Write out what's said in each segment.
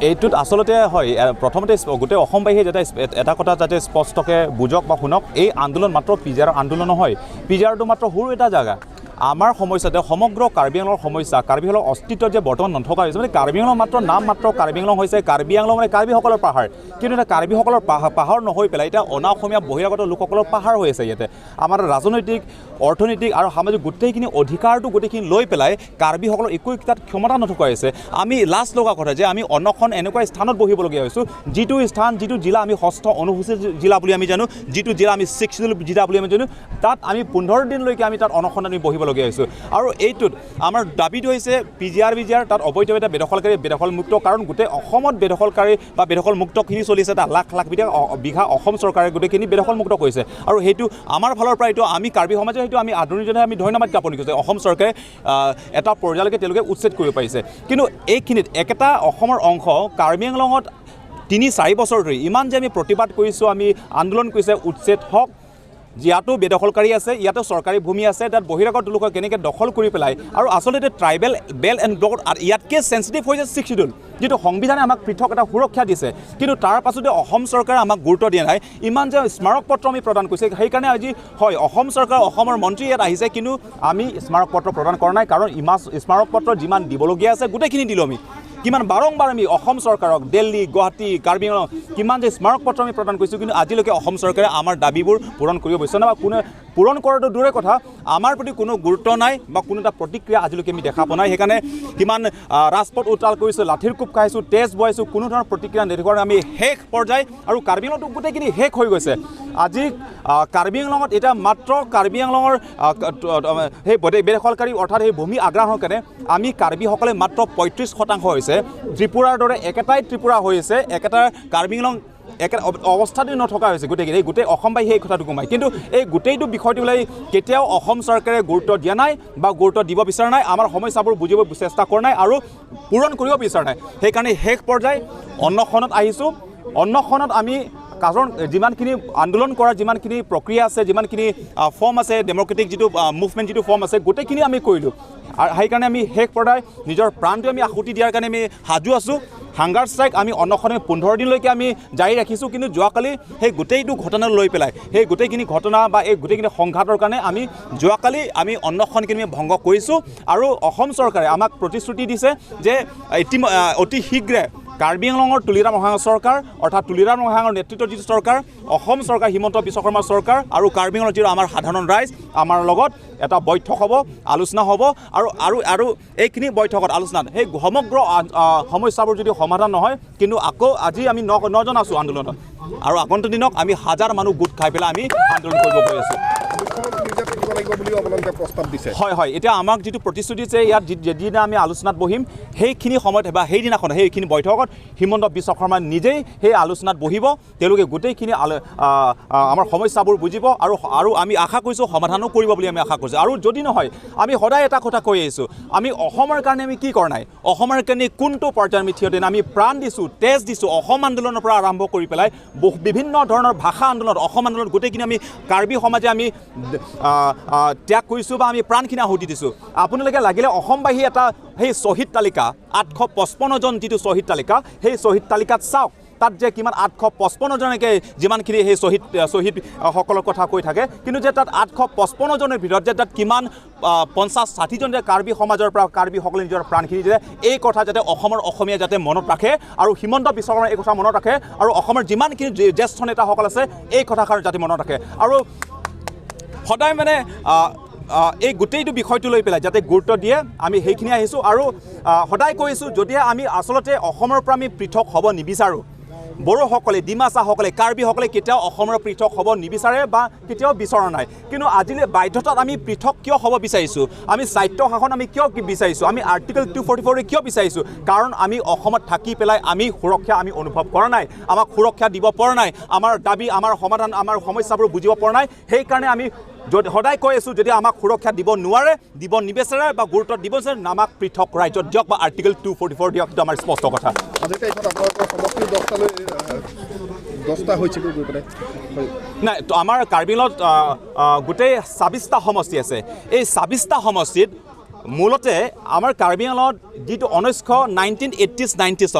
এইটোত আচলতে হয় প্ৰথমতে গোটেই অসমবাসীয়ে যাতে এটা কথা যাতে স্পষ্টকৈ বুজক বা শুনক, এই আন্দোলন মাত্ৰ পিজাৰ আন্দোলন নহয়। পিজাৰটো মাত্ৰ সৰু এটা জেগা। আমাৰ সমস্যাতে সমগ্ৰ কাৰ্বি আংলঙৰ সমস্যা, কাৰ্বি আংলঙৰ অস্তিত্ব যে বৰ্তমান নথকা হৈছে, মানে কাৰ্বি আংলং মাত্ৰ নাম মাত্ৰ কাৰ্বি আংলং হৈছে। কাৰ্বি আংলং মানে কাৰ্বিসকলৰ পাহাৰ, কিন্তু এতিয়া কাৰ্বিসকলৰ পাহাৰ নহৈ পেলাই এতিয়া অনা অসমীয়া বহিৰাগত লোকসকলৰ পাহাৰ হৈ আছে। ইয়াতে আমাৰ ৰাজনৈতিক, অৰ্থনৈতিক আৰু সামাজিক গোটেইখিনি অধিকাৰটো গোটেইখিনি লৈ পেলাই কাৰ্বিসকলৰ একো তাত ক্ষমতা নথকা হৈছে। আমি লাজ লগা কথা যে আমি অনখন এনেকুৱা স্থানত বহিবলগীয়া হৈছোঁ, যিটো স্থান, যিটো জিলা আমি ষষ্ঠ অনুসূচিত জিলা বুলি আমি জানো, যিটো জিলা আমি 6 জিলা বুলি আমি জানো, তাত আমি 15 দিনলৈকে আমি তাত অনশনত আমি বহিবলগীয়া হৈছোঁ। আৰু এইটোত আমাৰ দাবীটো হৈছে পিজিআৰ তাত অবৈধভাৱে বেদখলকাৰী বেদখলমুক্ত, কাৰণ গোটেই অসমত বেদখলকাৰী বা বেদখলমুক্তখিনি চলিছে। তাত লাখ লাখ বিঘা অসম চৰকাৰে গোটেইখিনি বেদখলমুক্ত কৰিছে। আৰু সেইটো আমাৰ ফালৰ পৰা এইটো আমি কাৰ্বি সমাজে সেইটো আমি আদৰণিজনে আমি ধন্যবাদ জ্ঞাপন কৰিছোঁ। অসম চৰকাৰে এটা পৰ্যায়লৈকে তেওঁলোকে উচ্ছেদ কৰিব পাৰিছে। কিন্তু এইখিনিত একেটা অসমৰ অংশ কাৰ্বি আংলঙত 3-4 বছৰ ধৰি ইমান যে আমি প্ৰতিবাদ কৰিছোঁ, আমি আন্দোলন কৰিছে উচ্ছেদ হওক, ইয়াতো বেদখলকাৰী আছে, ইয়াতো চৰকাৰী ভূমি আছে, তাত বহিৰাগত লোকক কেনেকৈ দখল কৰি পেলাই। আৰু আচলতে ট্ৰাইবেল বেল্ট এণ্ড ব্লকত ইয়াতকৈ চেঞ্চিটিভ হৈছে 6 শিডিউল, যিটো সংবিধানে আমাক পৃথক এটা সুৰক্ষা দিছে, কিন্তু তাৰ পাছতে অসম চৰকাৰে আমাক গুৰুত্ব দিয়া নাই। ইমান যে স্মাৰক পত্ৰ আমি প্ৰদান কৰিছে, সেইকাৰণে আজি হয় অসম চৰকাৰ, অসমৰ মন্ত্ৰী ইয়াত আহিছে, কিন্তু আমি স্মাৰক পত্ৰ প্ৰদান কৰা নাই। কাৰণ স্মাৰক পত্ৰ যিমান দিবলগীয়া আছে গোটেইখিনি দিলোঁ আমি। কিমান বাৰম্বাৰ আমি অসম চৰকাৰক দিল্লী, গুৱাহাটী, কাৰ্বি আংলং কিমান যে স্মাৰক পত্ৰ আমি প্ৰদান কৰিছোঁ, কিন্তু আজিলৈকে অসম চৰকাৰে আমাৰ দাবীবোৰ পূৰণ কৰিব বিচৰা নাই, বা কোনে পূৰণ কৰাটো দূৰে কথা, আমাৰ প্ৰতি কোনো গুৰুত্ব নাই বা কোনো এটা প্ৰতিক্ৰিয়া আজিলৈকে আমি দেখা পোৱা নাই। সেইকাৰণে কিমান ৰাজপথ উত্তাল কৰিছোঁ, লাঠিৰ কোব খাইছোঁ, তেজ বহাইছোঁ, কোনো ধৰণৰ প্ৰতিক্ৰিয়া নেদেখুৱাৰ আমি শেষ পৰ্যায়। আৰু কাৰ্বি আংলংটো গোটেইখিনি শেষ হৈ গৈছে। আজি কাৰ্বি আংলঙত এতিয়া মাত্ৰ কাৰ্বি আংলঙৰ সেই বেদখলকাৰী অৰ্থাৎ সেই ভূমি আগ্ৰাসনৰ কাৰণে আমি কাৰ্বিসকলে মাত্ৰ 35% হৈছে। ত্ৰিপুৰাৰ দৰে একেটাই ত্ৰিপুৰা হৈ আছে, একেটা কাৰ্বি আংলং একে অৱস্থাটো নথকা হৈছে গোটেইখিনি। গোটেই অসমবাসী সেই কথাটো কমায়, কিন্তু এই গোটেইটো বিষয়টো লৈ কেতিয়াও অসম চৰকাৰে গুৰুত্ব দিয়া নাই বা গুৰুত্ব দিব বিচৰা নাই, আমাৰ সমস্যাবোৰ বুজিব চেষ্টা কৰা নাই আৰু পূৰণ কৰিব বিচৰা নাই। সেইকাৰণে শেষ পৰ্যায় অন্নখনত আহিছোঁ। অন্নখনত আমি কাৰণ যিমানখিনি আন্দোলন কৰাৰ যিমানখিনি প্ৰক্ৰিয়া আছে, যিমানখিনি ফৰ্ম আছে, ডেম'ক্ৰেটিক যিটো মুভমেণ্ট যিটো ফৰ্ম আছে, গোটেইখিনি আমি কৰিলোঁ। আৰু সেইকাৰণে আমি শেষ পৰ্যায় নিজৰ প্ৰাণটো আমি আহুতি দিয়াৰ কাৰণে আমি সাজু আছোঁ। হাংগাৰ ষ্ট্ৰাইক আমি অন্নখনে 15 দিনলৈকে আমি জাৰি ৰাখিছোঁ। কিন্তু যোৱাকালি সেই গোটেইটো ঘটনা লৈ পেলাই, সেই গোটেইখিনি ঘটনা বা এই গোটেইখিনি সংঘাতৰ কাৰণে আমি যোৱাকালি আমি অন্নখনখিনি ভংগ কৰিছোঁ। আৰু অসম চৰকাৰে আমাক প্ৰতিশ্ৰুতি দিছে যে অতি শীঘ্ৰে কাৰ্বি আংলঙৰ তুলিৰাম মহাঙৰ চৰকাৰ, অৰ্থাৎ তুলিৰাম মহাঙৰ নেতৃত্বৰ যিটো চৰকাৰ, অসম চৰকাৰ, হিমন্ত বিশ্ব শৰ্মাৰ চৰকাৰ আৰু কাৰ্বি আংলঙৰ যিটো আমাৰ সাধাৰণ ৰাইজ, আমাৰ লগত এটা বৈঠক হ'ব, আলোচনা হ'ব। আৰু এইখিনি বৈঠকত আলোচনাত সেই সমগ্ৰ সমস্যাবোৰ যদি সমাধান নহয়, কিন্তু আকৌ আজি আমি 9জন আছোঁ আন্দোলনত, আৰু আগন্তুক দিনক আমি হাজাৰ মানুহ গোট খাই পেলাই আমি আন্দোলন কৰিব গৈ আছোঁ। হয় হয়, এতিয়া আমাক যিটো প্ৰতিশ্ৰুতি দিছে, ইয়াত যিদিনা আমি আলোচনাত বহিম সেইখিনি সময়ত বা সেইদিনাখন সেইখিনি বৈঠকত হিমন্ত বিশ্ব শৰ্মা নিজেই সেই আলোচনাত বহিব। তেওঁলোকে গোটেইখিনি আমাৰ সমস্যাবোৰ বুজিব আৰু আমি আশা কৰিছোঁ সমাধানো কৰিব বুলি আমি আশা কৰিছোঁ। আৰু যদি নহয়, আমি সদায় এটা কথা কৈ আহিছোঁ, আমি অসমৰ কাৰণে আমি কি কৰা নাই, অসমৰ কাৰণে কোনটো পৰ্যায়ত আমি থিয় দিয়া নাই। আমি প্ৰাণ দিছোঁ, তেজ দিছোঁ, অসম আন্দোলনৰ পৰা আৰম্ভ কৰি পেলাই বিভিন্ন ধৰণৰ ভাষা আন্দোলন, অসম আন্দোলন গোটেইখিনি আমি কাৰ্বি সমাজে আমি ত্যাগ কৰিছোঁ বা আমি প্ৰাণখিনি আহুতি দিছোঁ। আপোনালোকে লাগিলে অসমবাসী এটা সেই শ্বহীদ তালিকা 855 জন যিটো শ্বহীদ তালিকা, সেই শ্বহীদ তালিকাত চাওক, তাত যে কিমান 855 জনকে যিমানখিনি সেই শ্বহীদসকলৰ কথা কৈ থাকে, কিন্তু যে তাত 855 জনৰ ভিতৰত যে তাত কিমান 50-60 জন যে কাৰ্বি সমাজৰ পৰা কাৰ্বিসকলে নিজৰ প্ৰাণখিনি দিলে, এই কথা যাতে অসমৰ অসমীয়া যাতে মনত ৰাখে আৰু হিমন্ত বিশ্ব শৰ্মাই এই কথা মনত ৰাখে, আৰু অসমৰ যিমানখিনি জ্যেষ্ঠ নেতাসকল আছে এই কথাষাৰ যাতে মনত ৰাখে। আৰু সদায় মানে এই গোটেইটো বিষয়টো লৈ পেলাই যাতে গুৰুত্ব দিয়ে, আমি সেইখিনি আহিছোঁ। আৰু সদায় কৈছোঁ, যদিহে আমি আচলতে অসমৰ পৰা আমি পৃথক হ'ব নিবিচাৰোঁ, বড়োসকলে, ডিমাচাসকলে, কাৰ্বিসকলে কেতিয়াও অসমৰ পৃথক হ'ব নিবিচাৰে বা কেতিয়াও বিচৰা নাই। কিন্তু আজিলৈ বাধ্যতাত আমি পৃথক কিয় হ'ব বিচাৰিছোঁ, আমি স্বায়ত্ব শাসন আমি কিয় বিচাৰিছোঁ, আমি আৰ্টিকল 244 কিয় বিচাৰিছোঁ, কাৰণ আমি অসমত থাকি পেলাই আমি সুৰক্ষা আমি অনুভৱ কৰা নাই, আমাক সুৰক্ষা দিব পৰা নাই, আমাৰ দাবী, আমাৰ সমাধান, আমাৰ সমস্যাবোৰ বুজিব পৰা নাই। সেইকাৰণে আমি সদায় কৈ আছোঁ, যদি আমাক সুৰক্ষা দিব নোৱাৰে, দিব নিবিচাৰে বা গুৰুত্ব দিব বিচাৰে, আমাক পৃথক ৰাজ্যত দিয়ক বা আৰ্টিকল 244 দিয়ক। এইটো আমাৰ স্পষ্ট কথা। নাই, আমাৰ কাৰ্বি আংলঙত গোটেই 26টা সমষ্টি আছে। এই 26টা সমষ্টিত মূলতে আমাৰ কাৰ্বি আংলঙত যিটো 1990s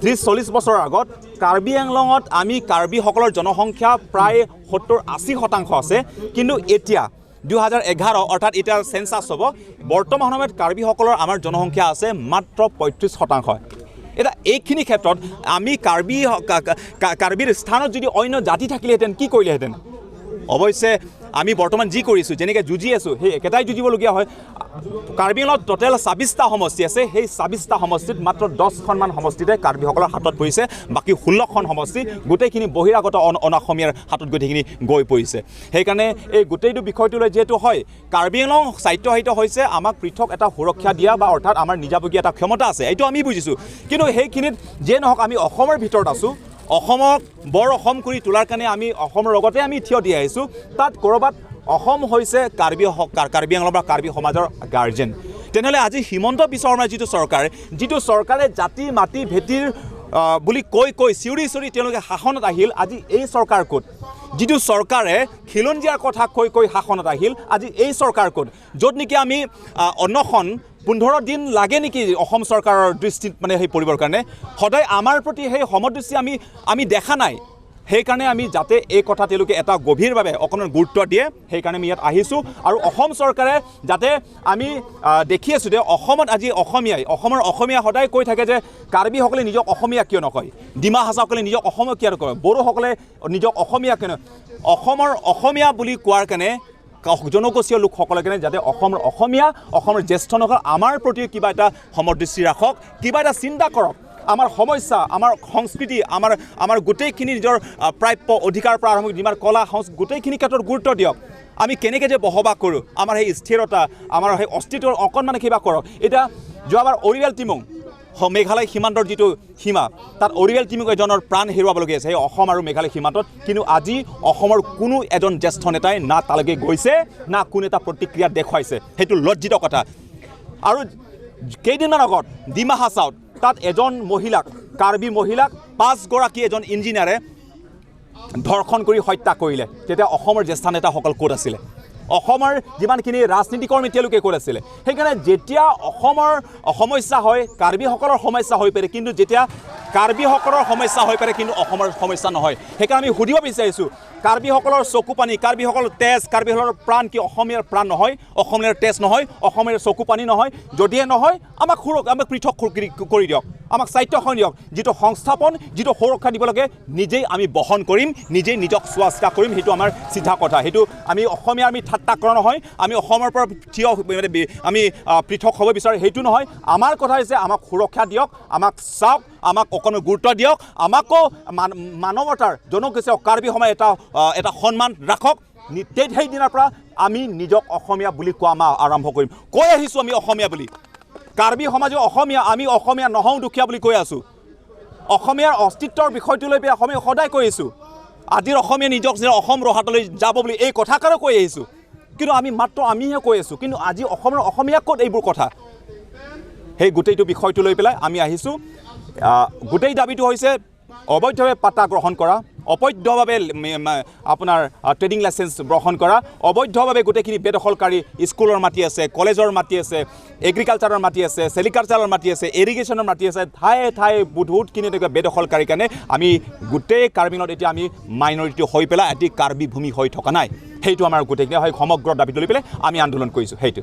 30-40 বছৰৰ আগত কাৰ্বি আংলঙত আমি কাৰ্বিসকলৰ জনসংখ্যা প্ৰায় 70-80% আছে কিন্তু এতিয়া 2011 অৰ্থাৎ এতিয়া সেন্সাস হ'ব বৰ্তমান সময়ত কাৰ্বিসকলৰ আমাৰ জনসংখ্যা আছে মাত্ৰ 35%। এটা এইখিনি ক্ষেত্ৰত আমি কাৰ্বিৰ স্থানত যদি অন্য জাতি থাকিলেহেঁতেন কি কৰিলেহেঁতেন অৱশ্যে আমি বৰ্তমান যি কৰিছোঁ যেনেকৈ যুঁজি আছোঁ সেই একেটাই যুঁজিবলগীয়া হয়। কাৰ্বি আংলঙত টোটেল 26টা সমষ্টি আছে সেই 26টা সমষ্টিত মাত্ৰ 10খনমান সমষ্টিতে কাৰ্বিসকলৰ হাতত পৰিছে বাকী 16খন সমষ্টি গোটেইখিনি বহিৰাগত অনাসমীয়াৰ হাতত গোটেইখিনি গৈ পৰিছে। সেইকাৰণে এই গোটেইটো বিষয়টোলৈ যিহেতু হয় কাৰ্বি আংলং স্বায়ত্তশাসিত হৈছে আমাক পৃথক এটা সুৰক্ষা দিয়া বা অৰ্থাৎ আমাৰ নিজাববীয়া এটা ক্ষমতা আছে এইটো আমি বুজিছোঁ কিন্তু সেইখিনিত যিয়ে নহওক আমি অসমৰ ভিতৰত আছোঁ অসমক বৰ অসম কৰি তোলাৰ কাৰণে আমি অসমৰ লগতে আমি থিয় দি আহিছোঁ তাত ক'ৰবাত অসম হৈছে কাৰ্বি আংলং বা কাৰ্বি সমাজৰ গাৰ্জেন। তেনেহ'লে আজি হিমন্ত বিশ্ব শৰ্মাৰ যিটো চৰকাৰে জাতি মাটি ভেটিৰ বুলি কৈ চিঞৰি তেওঁলোকে শাসনত আহিল আজি এই চৰকাৰ ক'ত যিটো চৰকাৰে খিলঞ্জীয়াৰ কথা কৈ শাসনত আহিল আজি এই চৰকাৰ ক'ত য'ত নেকি আমি অন্নখন 15 দিন লাগে নেকি অসম চৰকাৰৰ দৃষ্টিত মানে সেই পৰিবৰ কাৰণে সদায় আমাৰ প্ৰতি সেই সমদৃষ্টি আমি দেখা নাই। সেইকাৰণে আমি যাতে এই কথা তেওঁলোকে এটা গভীৰভাৱে অকণমান গুৰুত্ব দিয়ে সেইকাৰণে আমি ইয়াত আহিছোঁ আৰু অসম চৰকাৰে যাতে আমি দেখি আছোঁ যে অসমত আজি অসমৰ অসমীয়া সদায় কৈ থাকে যে কাৰ্বিসকলে নিজক অসমীয়া কিয় নকয় ডিমা হাছাসকলে নিজক অসমীয়া কিয় নকয় বড়োসকলে নিজক অসমীয়া কিয় অসমৰ অসমীয়া বুলি কোৱাৰ কাৰণে জনগোষ্ঠীয় লোকসকলে কাৰণে যাতে অসমৰ জ্যেষ্ঠ নগৰ আমাৰ প্ৰতি কিবা এটা সমদৃষ্টি ৰাখক কিবা এটা চিন্তা কৰক আমাৰ সমস্যা আমাৰ সংস্কৃতি আমাৰ গোটেইখিনি নিজৰ প্ৰাপ্য অধিকাৰ পৰা আৰম্ভ যিমান কলা সংস্কৃতি গোটেইখিনি ক্ষেত্ৰত গুৰুত্ব দিয়ক আমি কেনেকৈ যে বসবাস কৰোঁ আমাৰ সেই স্থিৰতা আমাৰ সেই অস্তিত্বৰ অকণমান কিবা কৰক। এতিয়া যোৱাবাৰ অৰিয়েল টিমং মেঘালয় সীমান্তৰ যিটো সীমা তাত অৰিয়েল টিমং এজনৰ প্ৰাণ হেৰুৱাবলগীয়া আছে সেই অসম আৰু মেঘালয় সীমান্তত কিন্তু আজি অসমৰ কোনো এজন জ্যেষ্ঠ নেতাই না তালৈকে গৈছে না কোনো এটা প্ৰতিক্ৰিয়া দেখুৱাইছে সেইটো লজ্জিত কথা। আৰু কেইদিনমান আগত ডিমা হাছাওত তাত এজন মহিলাক কাৰ্বি মহিলাক 5 গৰাকী এজন ইঞ্জিনিয়াৰে ধৰ্ষণ কৰি হত্যা কৰিলে তেতিয়া অসমৰ জ্যেষ্ঠ নেতাসকল ক'ত আছিলে অসমৰ যিমানখিনি ৰাজনীতিকৰ্মী তেওঁলোকে ক'ত আছিলে। সেইকাৰণে যেতিয়া অসমৰ সমস্যা হয় কাৰ্বিসকলৰ সমস্যা হৈ পৰে কিন্তু যেতিয়া কাৰ্বিসকলৰ সমস্যা হৈ পৰে কিন্তু অসমৰ সমস্যা নহয়। সেইকাৰণে আমি সুধিব বিচাৰিছোঁ কাৰ্বিসকলৰ চকু পানী কাৰ্বিসকলৰ তেজ কাৰ্বিসকলৰ প্ৰাণ কি অসমীয়াৰ প্ৰাণ নহয় অসমীয়াৰ তেজ নহয় অসমীয়াৰ চকু পানী নহয় যদিহে নহয় আমাক পৃথক কৰি দিয়ক আমাক স্বায়ত্তশাসন দিয়ক যিটো সংস্থাপন যিটো সুৰক্ষা দিব লাগে নিজেই আমি বহন কৰিম নিজেই নিজক চোৱা চিতা কৰিম সেইটো আমাৰ চিধা কথা। সেইটো আমি অসমীয়া আমি ঠাট্টা কৰা নহয় আমি অসমৰ পৰা থিয় আমি পৃথক হ'ব বিচাৰোঁ সেইটো নহয়। আমাৰ কথা হৈছে আমাক সুৰক্ষা দিয়ক আমাক চাওক আমাক অকণমান গুৰুত্ব দিয়ক আমাকো মানৱতাৰ জনগোষ্ঠীয় কাৰ্বি সমাজ এটা সন্মান ৰাখক সেইদিনাৰ পৰা আমি নিজক অসমীয়া বুলি কোৱা আৰম্ভ কৰিম কৈ আহিছোঁ আমি অসমীয়া বুলি কাৰ্বি সমাজে অসমীয়া আমি অসমীয়া নহওঁ দুখীয়া বুলি কৈ আছোঁ অসমীয়াৰ অস্তিত্বৰ বিষয়টো লৈ পেলাই অসমীয়া সদায় কৈ আহিছোঁ আজিৰ অসমীয়া নিজক অসম ৰহাতলৈ যাব বুলি এই কথাষাৰো কৈ আহিছোঁ কিন্তু আমি মাত্ৰ আমিহে কৈ আছোঁ কিন্তু আজি অসমৰ অসমীয়া ক'ত এইবোৰ কথা সেই গোটেইটো বিষয়টো লৈ পেলাই আমি আহিছোঁ। গোটেই দাবীটো হৈছে অবৈধভাৱে পাট্টা গ্ৰহণ কৰা অবৈধভাৱে আপোনাৰ ট্ৰেডিং লাইচেঞ্চ গ্ৰহণ কৰা অবৈধভাৱে গোটেইখিনি বেদখলকাৰী স্কুলৰ মাটি আছে কলেজৰ মাটি আছে এগ্ৰিকালচাৰৰ মাটি আছে চেৰিকালচাৰৰ মাটি আছে ইৰিগেশ্যনৰ মাটি আছে ঠায়ে বহুতখিনি তেনেকুৱা বেদখলকাৰীৰ কাৰণে আমি গোটেই কাৰ্বিঙত এতিয়া আমি মাইনৰিটি হৈ পেলাই এটি কাৰ্বি ভূমি হৈ থকা নাই সেইটো আমাৰ গোটেইখিনি হয় সমগ্ৰ দাবীটো লৈ পেলাই আমি আন্দোলন কৰিছোঁ সেইটো।